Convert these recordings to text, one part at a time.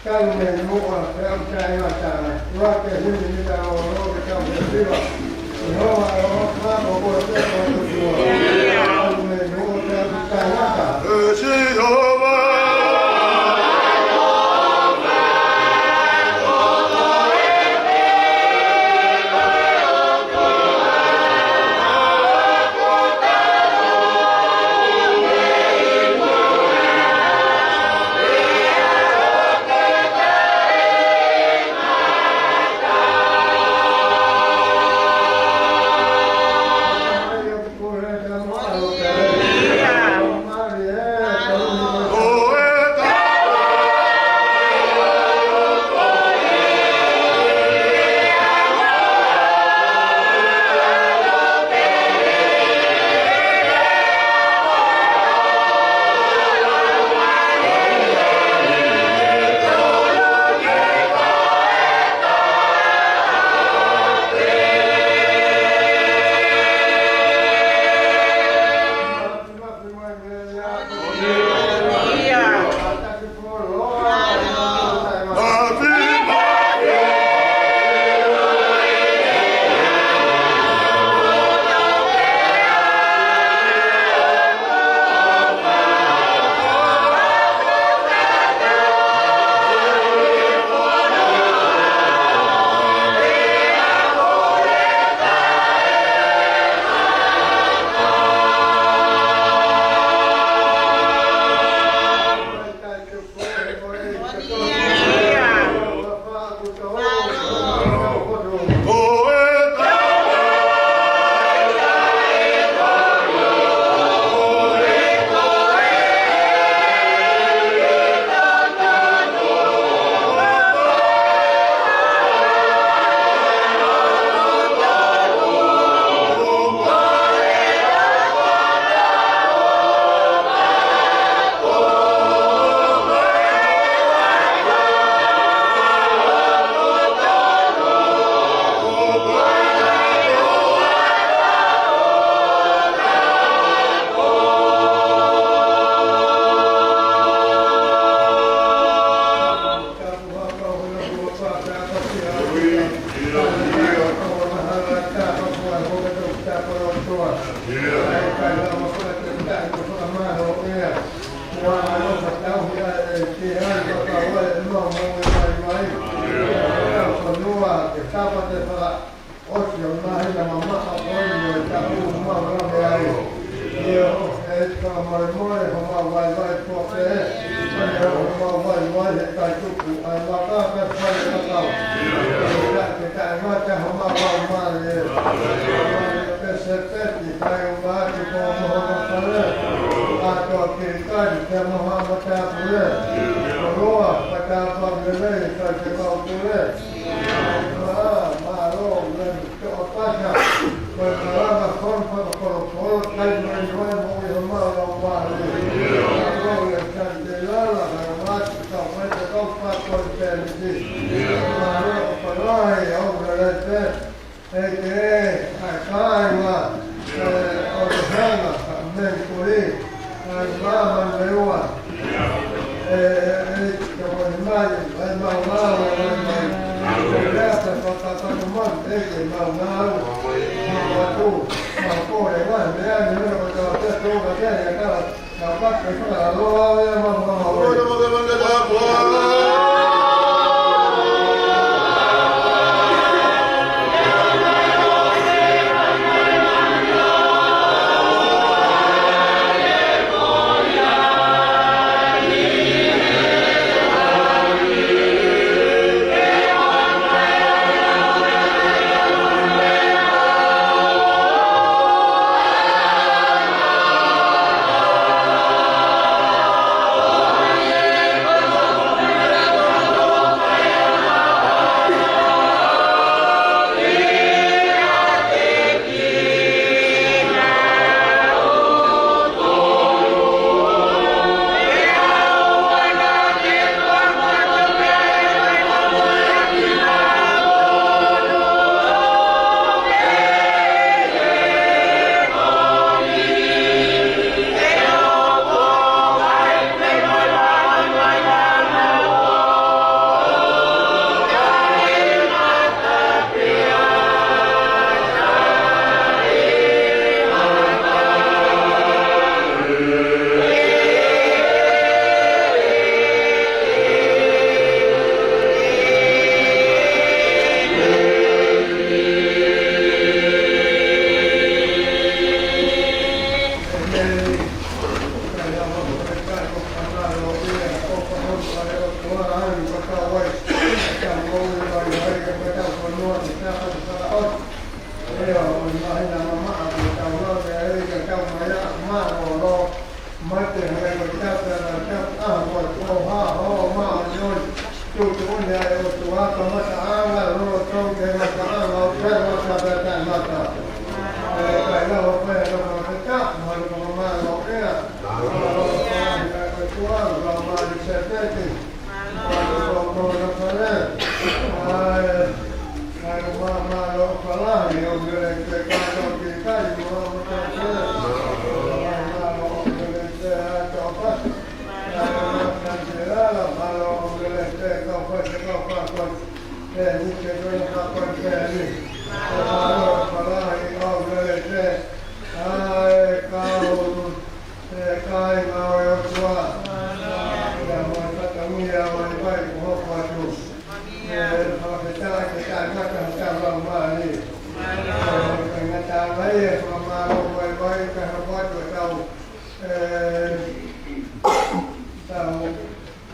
tällainen mukaan, se on tämä jotain. Vaikea hyvin mitä on oikein hyvä. On maailman voi tehdä tuolla. Tällainen mukaan, tämä jotain.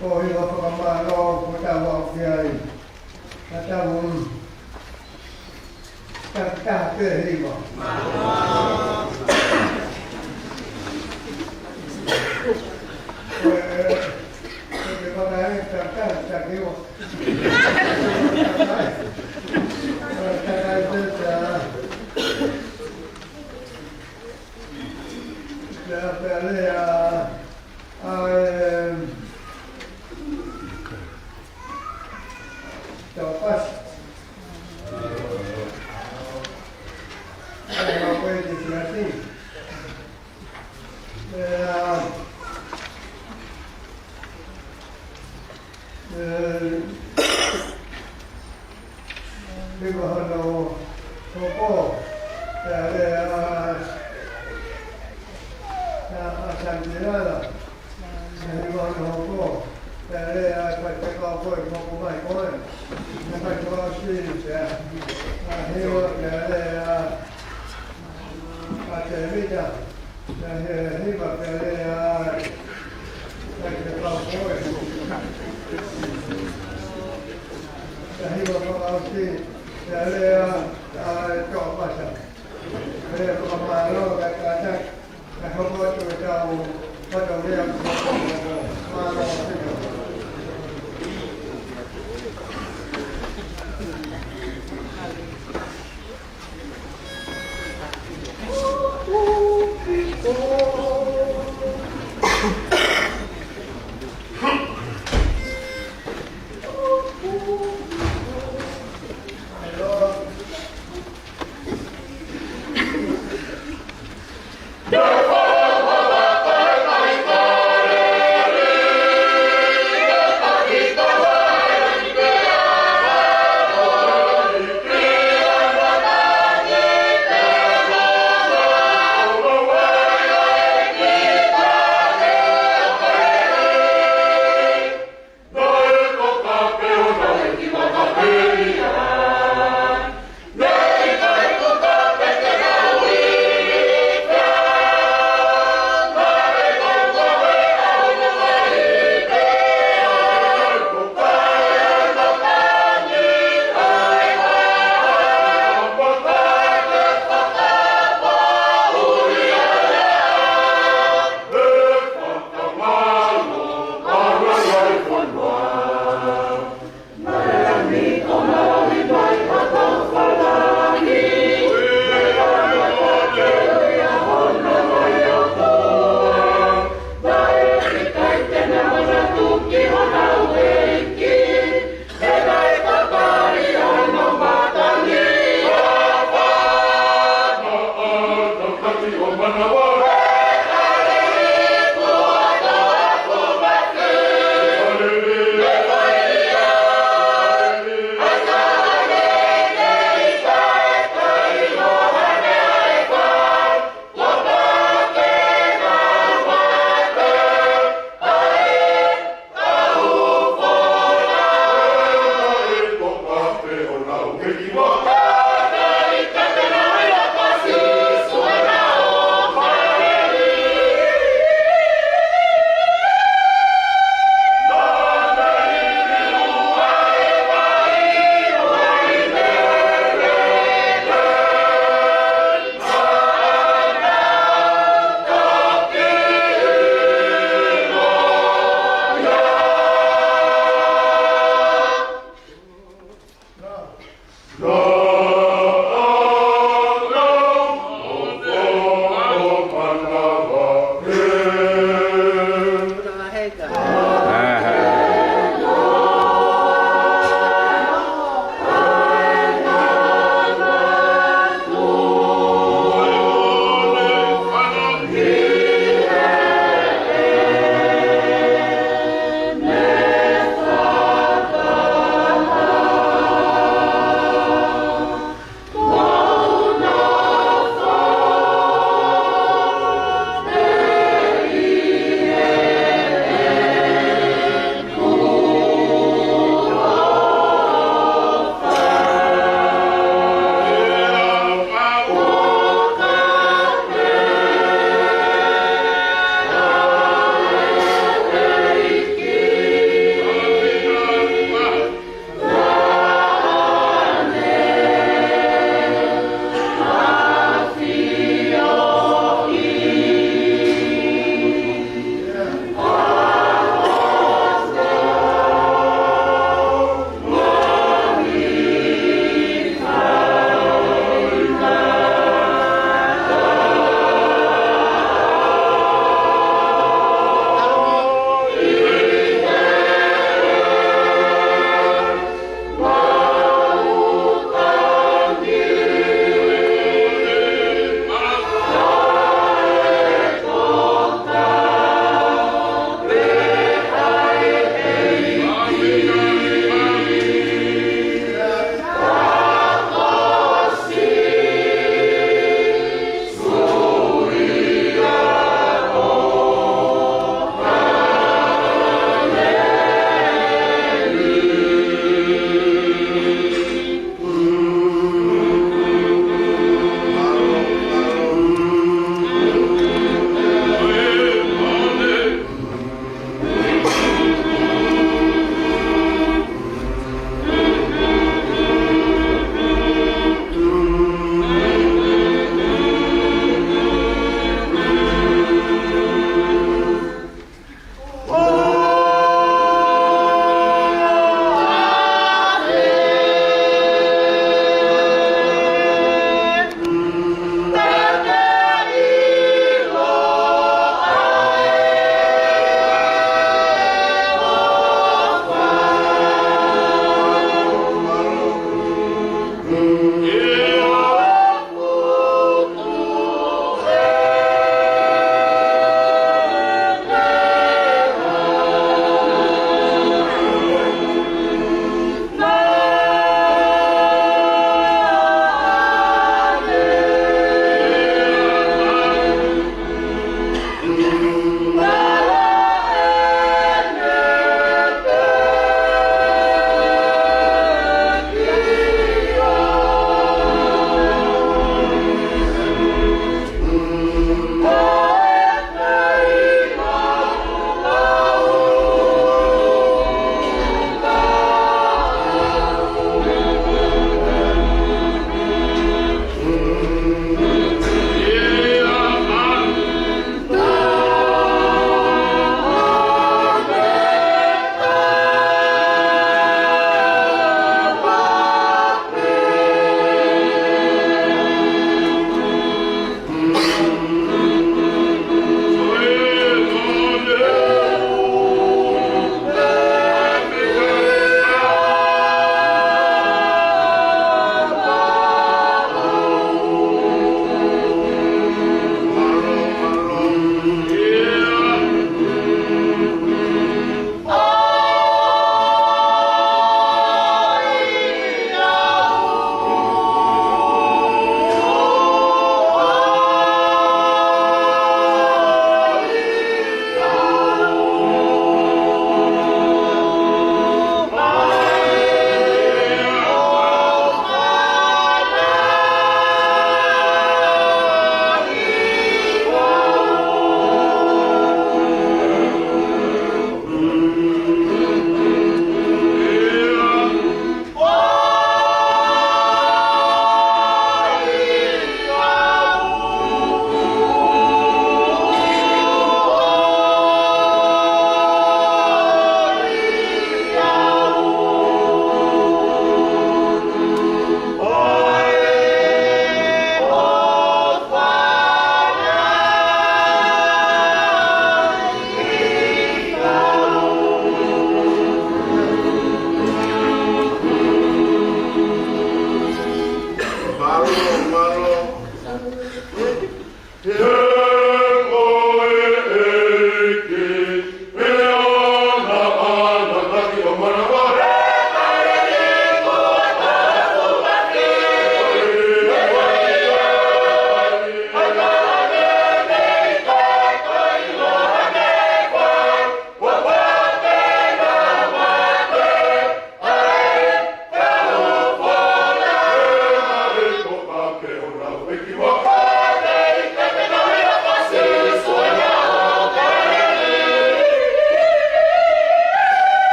pohiva whakamālo ko tawa ki ai. Na tamu ka te hiva. Ke whakai ka hiva.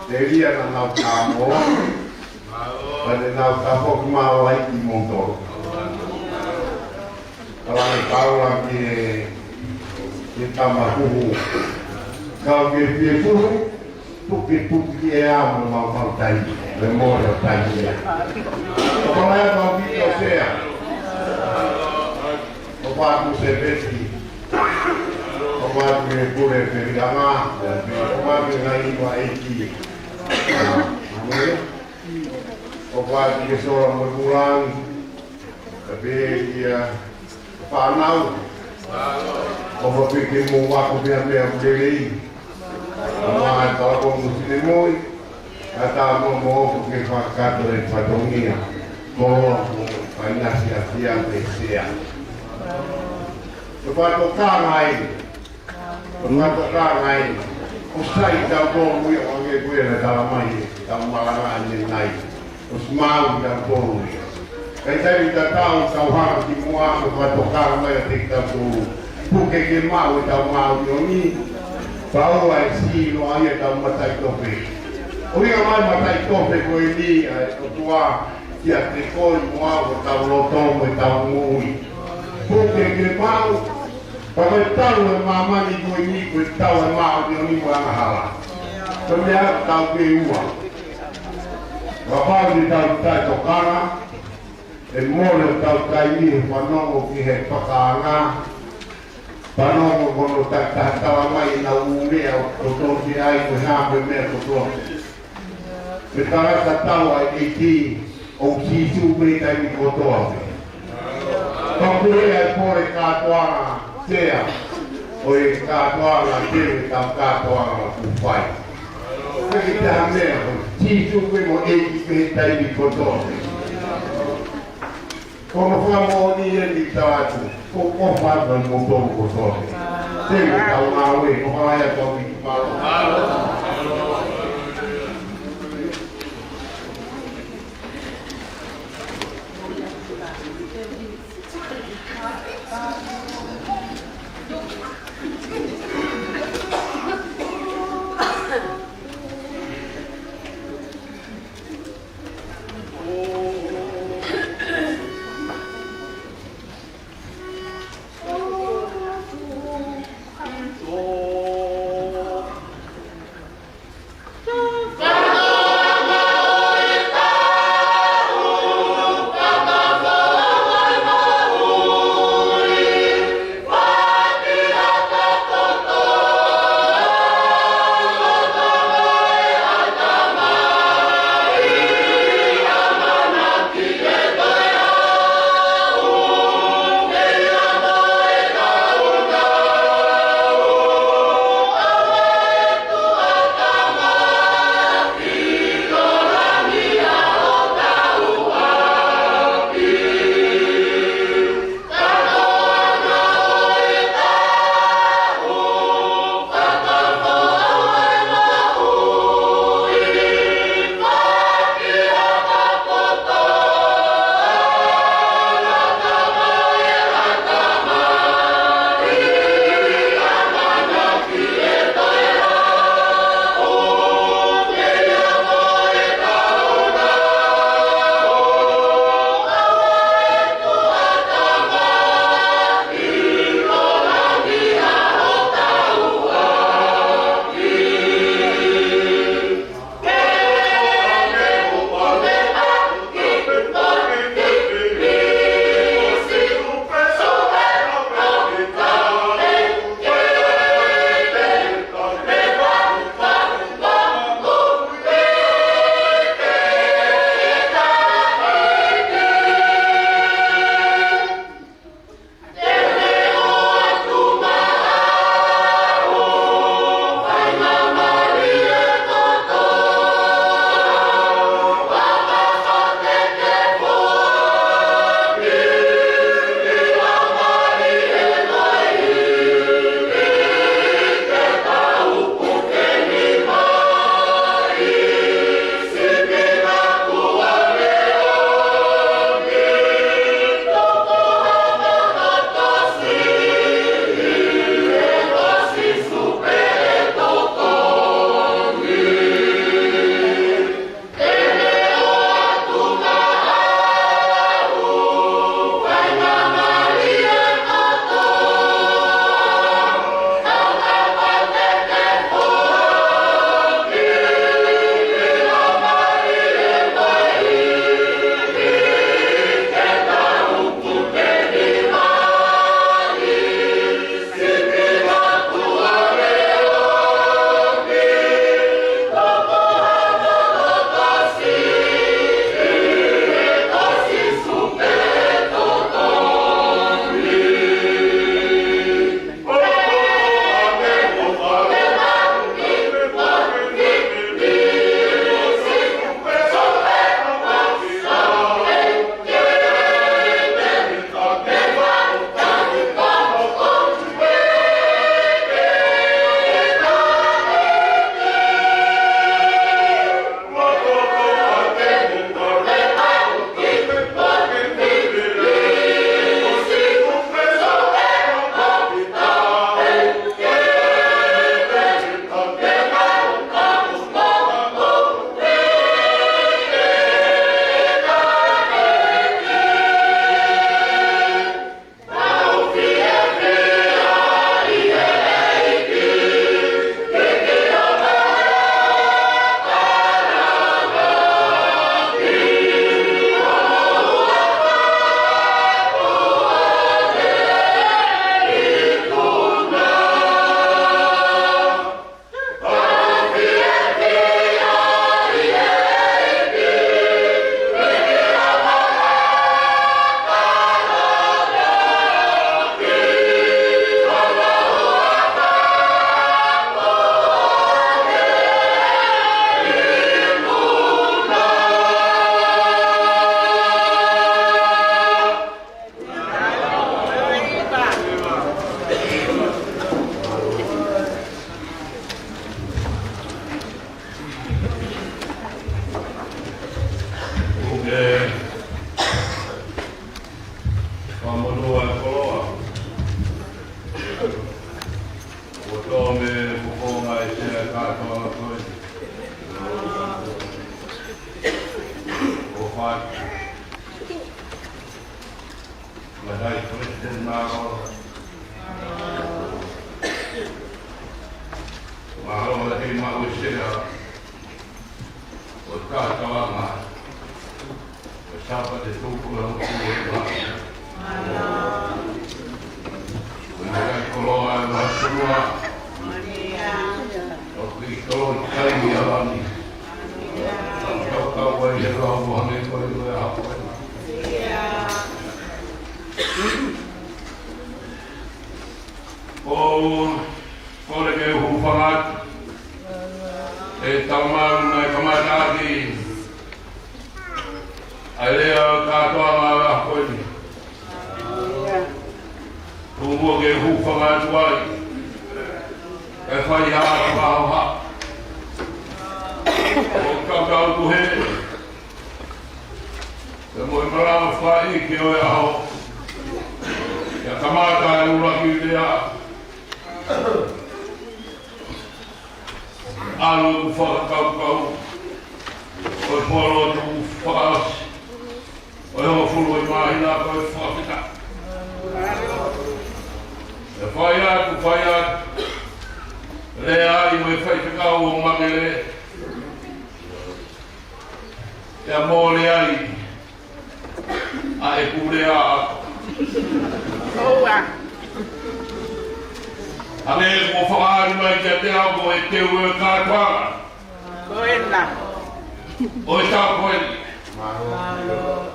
Delia na nau tāmo, le nau tapo ki mau ai ki montoro. Kalani kaula ki tamakuhu. Kau ke pie puru, tuki ki e amu mau kau tai, le moro tai ia. Kalaya kau bito sea. Kopatu se beti. Kopatu ke pure periganga, kopatu ngai wa eiki. Kopatu ke sora mergulang, tapi dia panau. Kopatu ke muwaku biar berdiri. Mga kalau muslim mo, kata mo ke fakat dari patongia, mo panasya pesia. Kepada kangai, usai kampung mu yang gue dalam mai, dalam malangan nai, usmau kampung. Kita kita tahu kau harus dimua kepada kangai kita tu, bukan kemau dalam mau ini. Pau ai si no ai ka matai tope. Oi a mai matai tope ko ni o tua ki a te ko mo a ta lo to mo ta mui. Ko ke mau pa me tau e mama ni ko ni ko tau e mau ni mo ana hala. Ko me a tau ke ua. Wa pa ni tau ta to kana e mo le tau kai ni pa no ki he pakanga. Panongo kono tawa mai na umea o toki ai ko hambe me ko toki. Me tara tawa ai ki o ki tu me tai mi ko toki. Kompure ai pore ka toa sea. O e ka toa la te ka toa ku fai. Ke ta me ki tu me e tai mi ko toki. Como famo ni ele tatu, como faz no motor motor. Tem que dar uma aula, como vai a tua vida? Pamodoa koloa. O tome kukonga e sera katoa na koe. O whai. Madai President Maro. Mahalo la hei mau e sera. O katoa ngā. O sapate tuku la uku e ngā. Mengenai koloa yang semua, okey kalau kali alami, kau yang kau buat ni kau itu apa? Kau lagi hufangat, taman kemadari, alea katoa malah kau ni. Tunggu ke hufangan tuai, efai hara bahawa, kau tuhe, semua malam fai kau yang ya kamata ulagi dia, alu kau, polo tu fas, orang fulu 10mahina kau fakita. Faiat, lea i mai fai te kau o mangere. Ea mōre ai, a e kūrea ako. Oua. Ane e ko whakaari mai kia te ako e te ue kātuanga. Koena. O e tā koeni.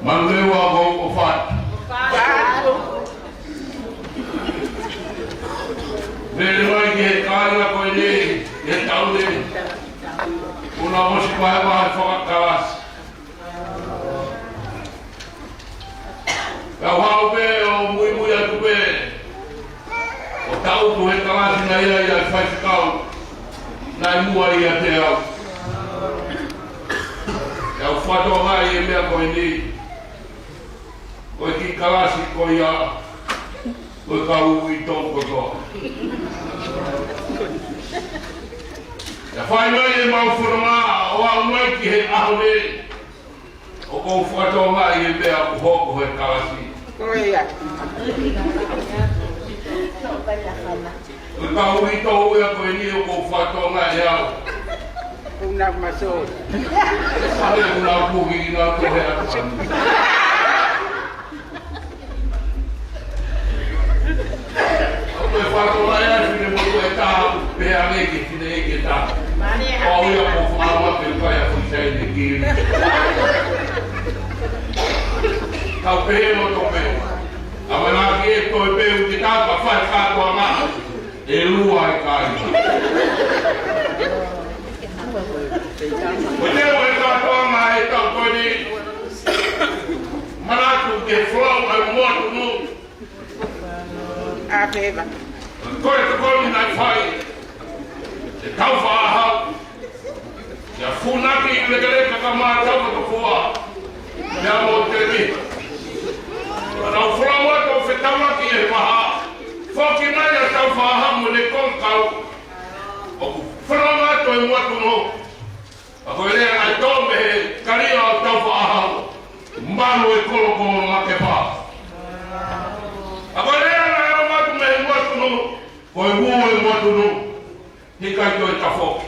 Mangreu ako o whatu. Whatu. Vele mai ki he kāinga koe ne, he tau ne. Una mosi koe mai whakakarasi. Ka whao pe o mui atu pe. O tau tu he karasi na ia i whai whakau. Nai mua ia te au. Au whatoa ngai e mea koe ni. Koe ki karasi koe ia. Koe ka ui tōko toa. Ia whai mai e mau whanama o au mai ki he aho ne. O kou whatoa ngai e mea ku hoko he karasi. Koea. Koe ka ui tō ua koe ni o kou whatoa ngai au. Una maso. Hale una puki ki ngā tohe atu. Koe whatoa ngai atu ne motu e tāu pēa ngeke tine eke tāu. O ia ko whāma pe kai a whisai ne kiri. Kau pehe no tō peo. Awa nā ki e toi peo ki tāu ka whai kātua ngā. E lua e kāri. Ko teo e kātua ngā e tau koe ni. Manatu ke flow e motu nu. A peva. Koe te koe nai whai. E tau whaahau. Ia funaki i lekereka ka maa tau ka fua. Ia mo te mi. Anau whuraua tau whetawaki e maha. Whoki mai a tau whaahamu le kongkau. O whuraua tau e muatu no. A koe rea nai tō me he karia o tau whaahau. Manu e kolokolo ma ke pā. A koe rea nai au matu me he muatu no. Koe huu e muatu no. Hikai toi ta whoki.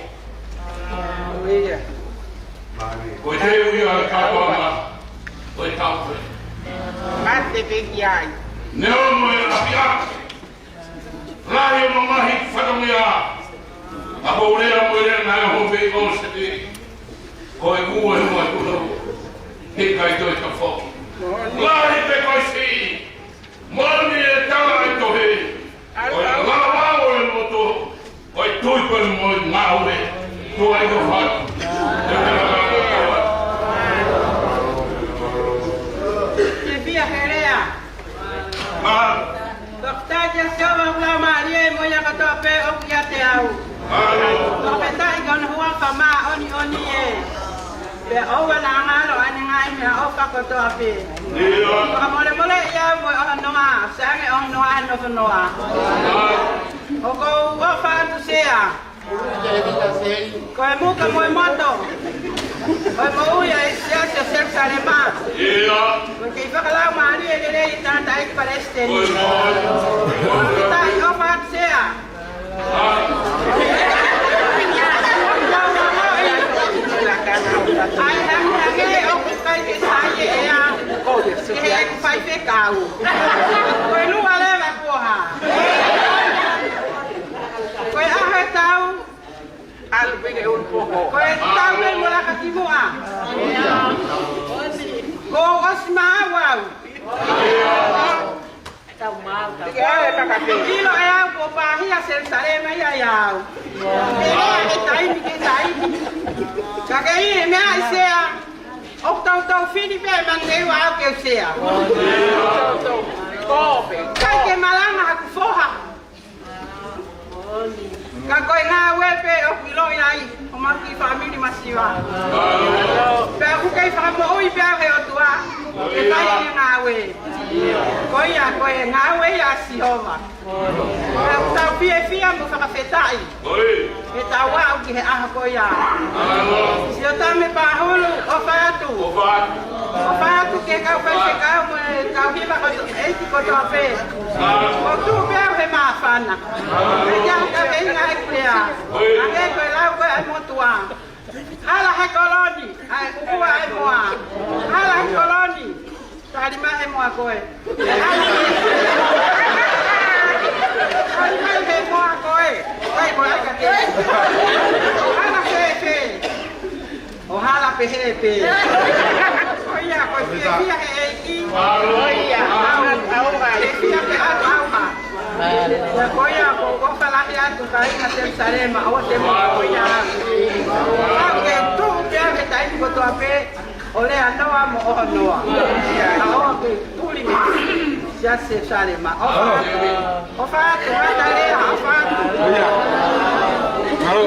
Koea. Koe te ui a kātua ngā. Koe tau koe. Mate peki ai. Ne ono e api atu. Rahi o mamahi whatangi a. A ko urea mo rea nai a hope i konseti. Koe kua e mua kuno. Hikai toi ta whoki. Lahi pe koe si. Moni e tala e tohe. Koe lalawao e moto. Koe tuipen mo i ngaure. Tua i ko whatu. Te pia herea. Doktaja sewa ula marie moya katoa pe o kia te au. Dokta i kona hua ka maa oni e. Pe owa na ngalo ane ngai mea o ka ako to api. Mole ya mo noa, sange noa no noa. Oko wa fa tu sea. Ko muka mo moto. Ko mo ya sia selusalema. Porque fa kala mali ele tanta ai paleste. Kita o fa tu sea. Ai lagi aku kai ke saya ya. Aku fai pe kau. Kau lu ale ba kuha. Kau ah tahu. Al pege un poco. Kau tahu ben mula katimua. Kau osma wow. Tahu mal tahu. Kilo ya ko pohiva selusalema ya. Kagai me ai sea. Octau fini pe mandei wa que sea. Kope. Kai ke malama ku foha. Kakoi nga wepe o kilo ai. O maki family masiwa. Pe ku kai fa mo oi pe o tua. Ke tai nga we. Koi nga we ya sioma. Tau fia mo fa fetai. E tau wa o ki he aha ko ya. Si o tame pa hulu o fatu. O fatu ke ka fa se ka mo tau hiva ko e ti ko to fe. O tu pe he ma fana. E ya ka ve nga e klea. Age ko la ko ai mo tua. Hala he koloni, ai ku ai moa. Hala he koloni. Tadi ma he moa ko e. Ai mai he moa ko e. Ai ko ai ka te. Hala fe. O hala pe he. Oia ko fia he ki. Oia, au ga. Fia pe au ga. Ya koia ko fala ya tu kai na selusalema o te mo koia. Ake tu ke tai ko to ape. Ole anoa mo noa. Ao ke tuli me. Ya selusalema. O fa tu ata le a fa. Halo.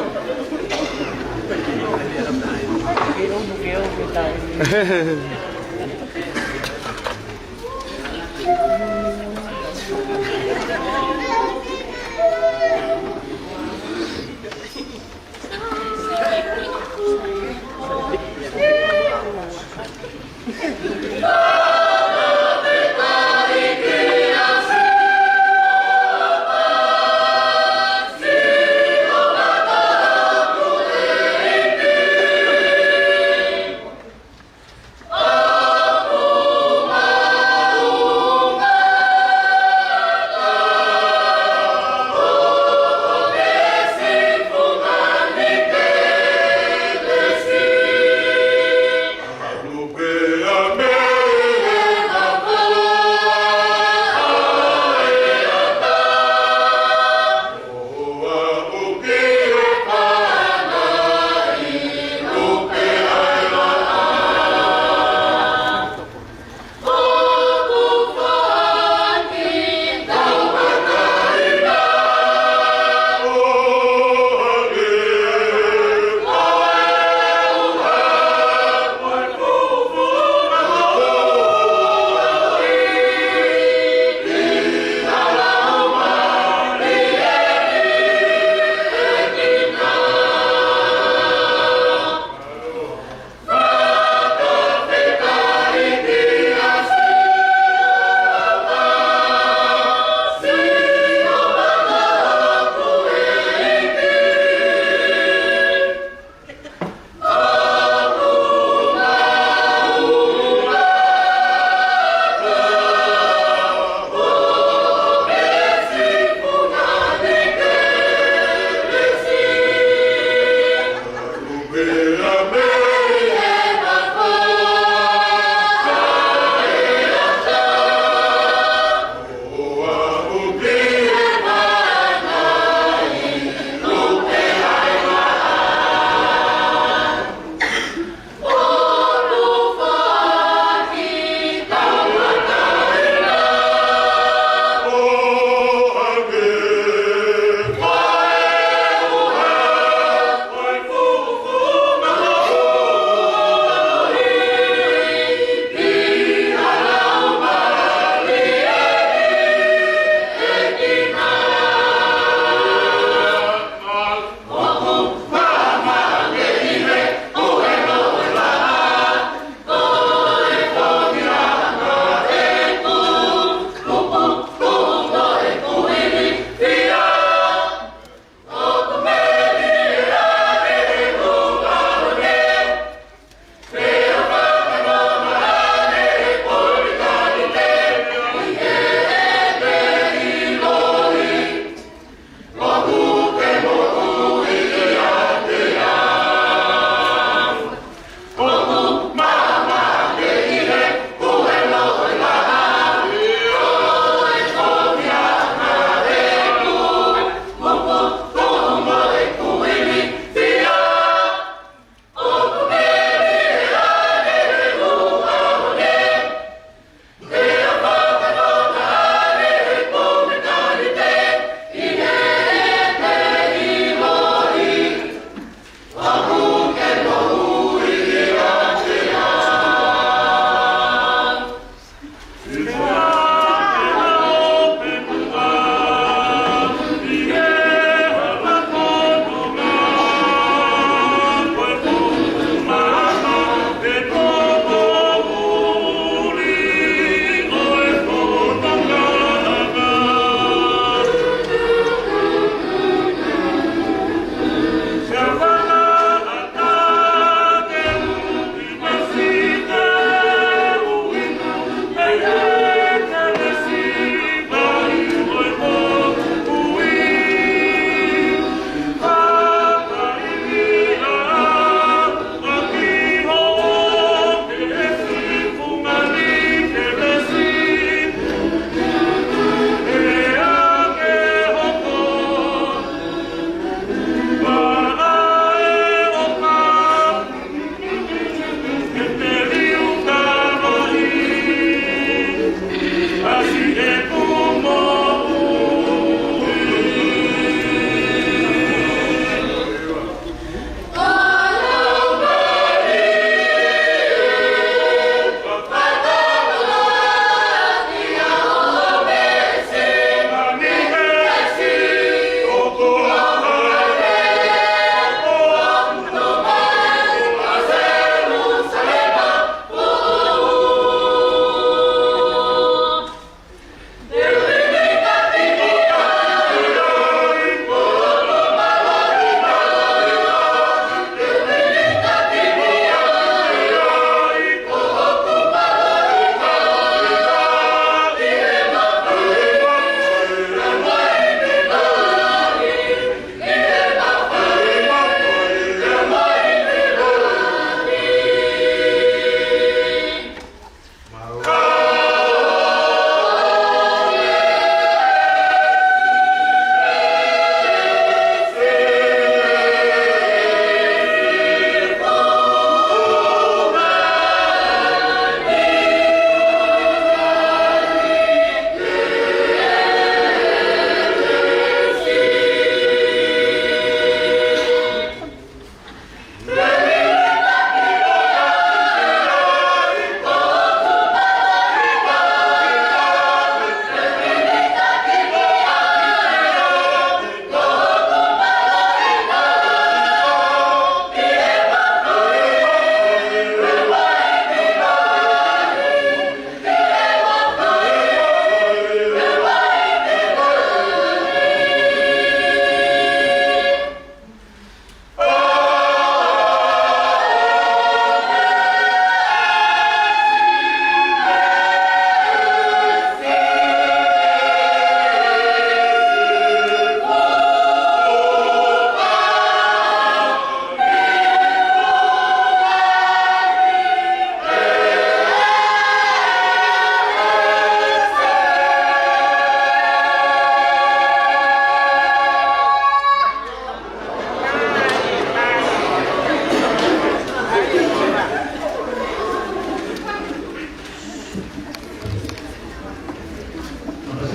Amen.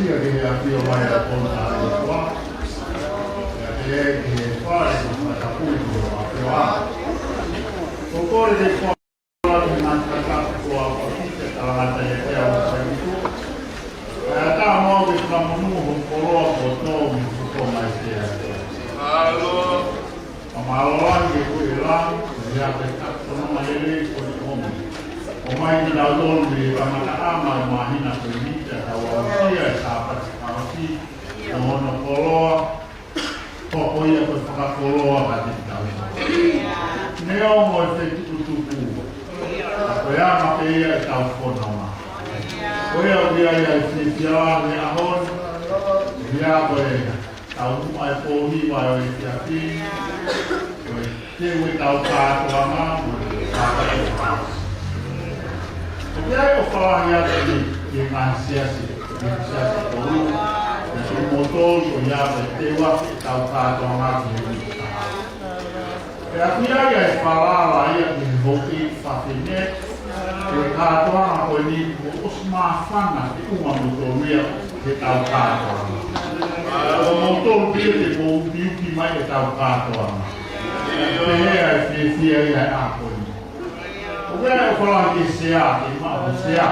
sia che ha più o meno contato qua, e che fare una capullo a provare. Occorre del popolo di mangiare qua, partite dalla battaglia che ha un po' in realtà muove il nuovo un po' loco, non mi può mai essere. Ma allora anche qui là, sono magari con i uomini. Ormai di laudolmi, la matama, 10mahina per vita, la uosia, sapate, così, non ho colore, poi io per fare colore a dire. Ne ho molto tuku. Poi ama che io sta un po' no. Poi ho via il fissiare a hon, via poi a un pohiva e fiati, poi che tau pato a mano, sapate. Dia eu falar de maciasi koru, de motor, ya tewa tau pato a mano. E aqui aí falar lá de voltar fazer e catoa o ni os mafana de uma motoria de tau pato. O motor dele com o bio que mais de tau pato. É fia a coisa. O que eu falo de sea, de mal sea,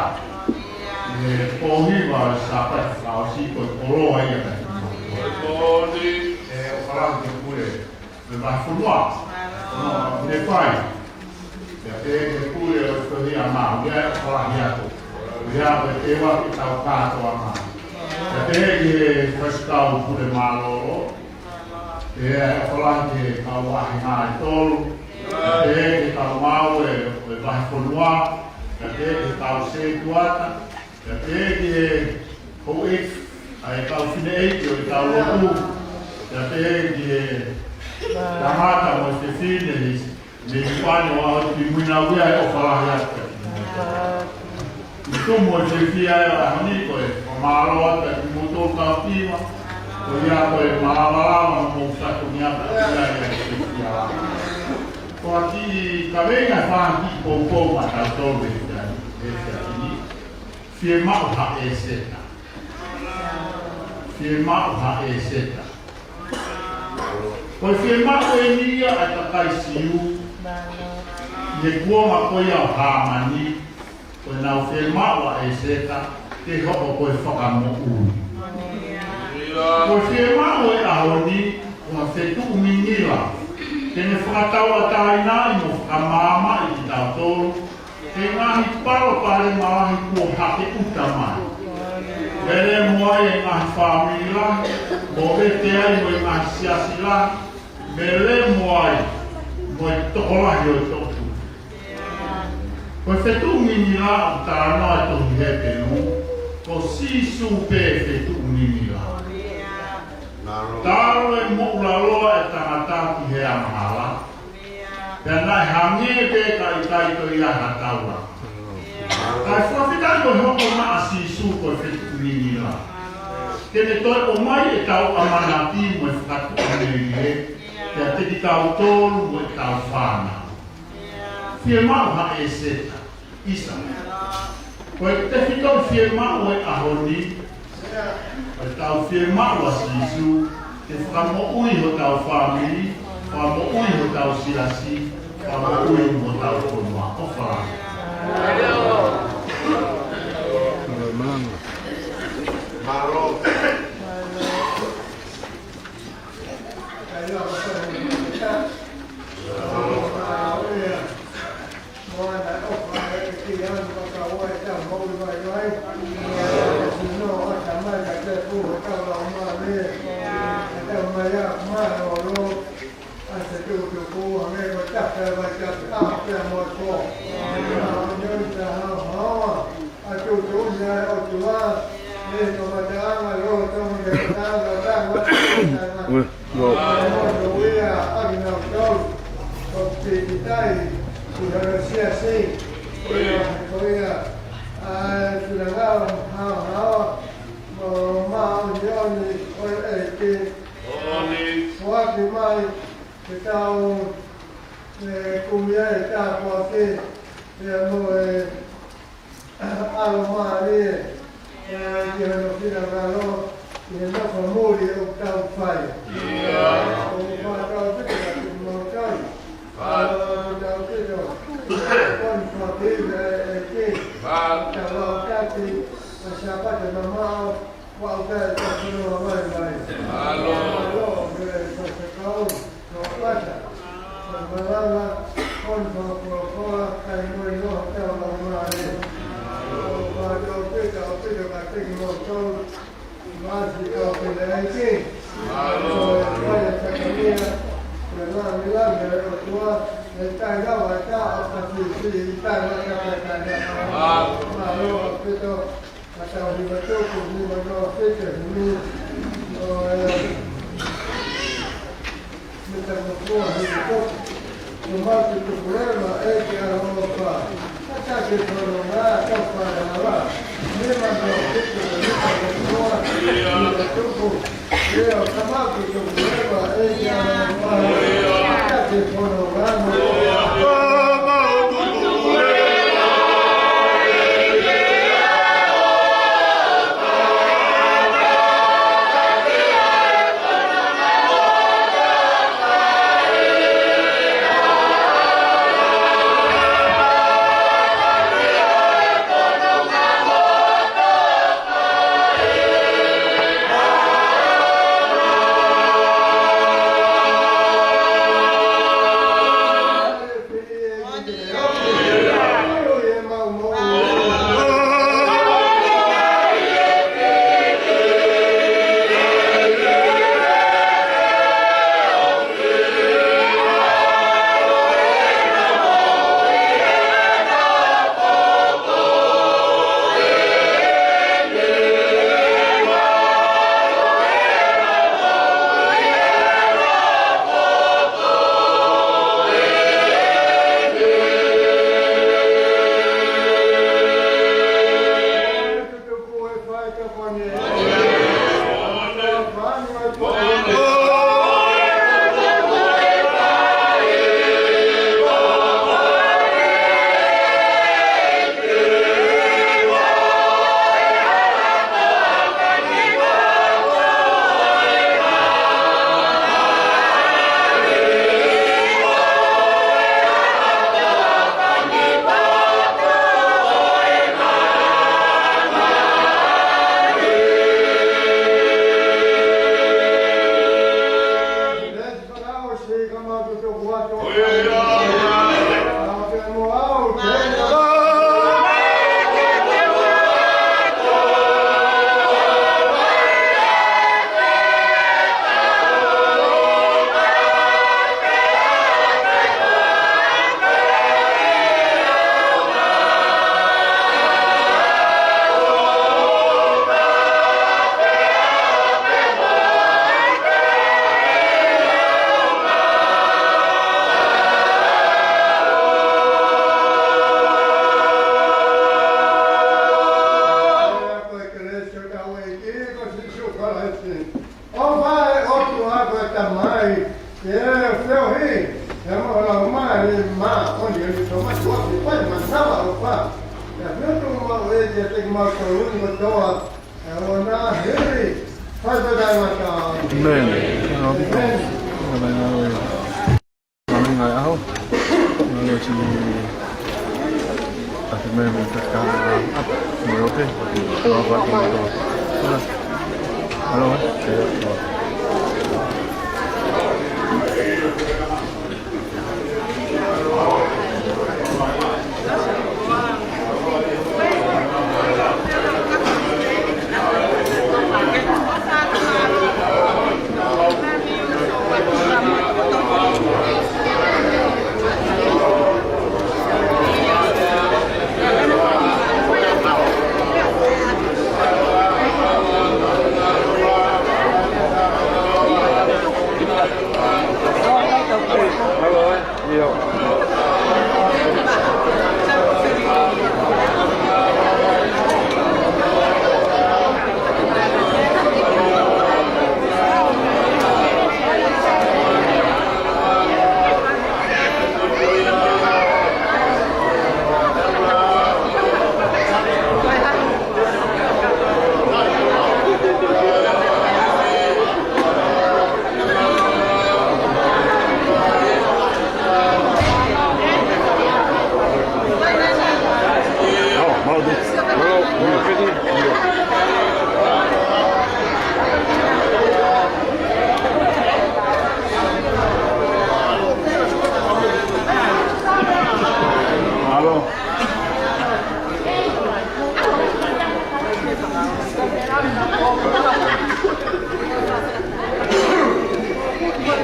de pohiva, sapate, assim, com coroa aí, eu falo de cure, de baixo de pai, de cure eu estou a mal, eu falo de eu que tá o caso a mal, de frescal cure malo, eu falo de pohiva tolo. Que tal mau e vai fonua, que tal se tuata, que o ai tal finei, que tal loku, que mata mo se fine, de Espanha o de Muinavia o falar já. Então mo se fia a nico e malo até motor capima, o já foi malala, mo sa cunhada, já Ko aqui também é fã de pouco mas a todo esse aqui firma a eseta pois firma o enia a takaisiu e como apoia o hamani pois não firma a eseta que rouba pois foca no pois firma o aoni uma feito menina Tene whakatau a taina i mo whakamama i ki tau tolu. Te ngahi paro pare malahi kua hake utamai. Vere moai e ngahi whamiri lahi, mo vete ai mo i ngahi siasi lahi, vere moai mo i tokolahi o i toku. Koe whetu mini la o tāna e tohi he penu, ko sisu pe whetu mini la. Taro e mo'ula loa e tangata ki he amahala. Pea nai hange pe kai to ia hataura. Kai whawhitai ko hoko maa sisu ko whetu mini la. Kene toi o mai e tau amanati mo e whakatu aneri he. Pea te ki tau tolu mo e tau whana. Fie mau ha e seta. Isa. Koe te whitau fie mau e ahoni. Koe tau fie mau a sisu. Te whakamo'ui ho tau whamiri, whakamo'ui ho tau silasi, whakamo'ui ho tau konua. O whara. Malo. Io fino a loro nel nostro muri un fai. Sapate mamma qualche giorno mai. Allora, queste cose non faccia. Ma con poco che noi non stiamo male. Vado più che molto basico per lei. Allora, Milano tua e stai da così stai ma allora vedo stavo di tutto mi voglio fare mi metterlo fuori non va più problema è che non lo fa che sono là che fare là mi mando tutto io chiamato il problema è che non fa che sono là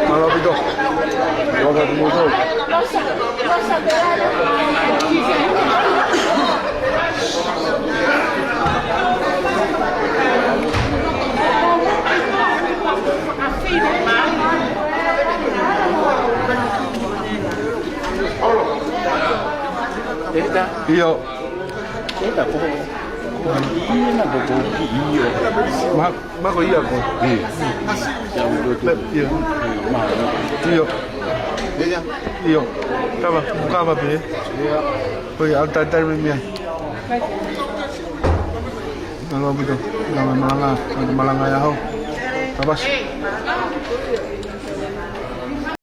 Halo Pito. Gua musuh. Iyo. Mako iya ko. Iyo. Iyo. Kaba be. Hoy alta termine. Halo Pito. Malanga ya ho. Tabas.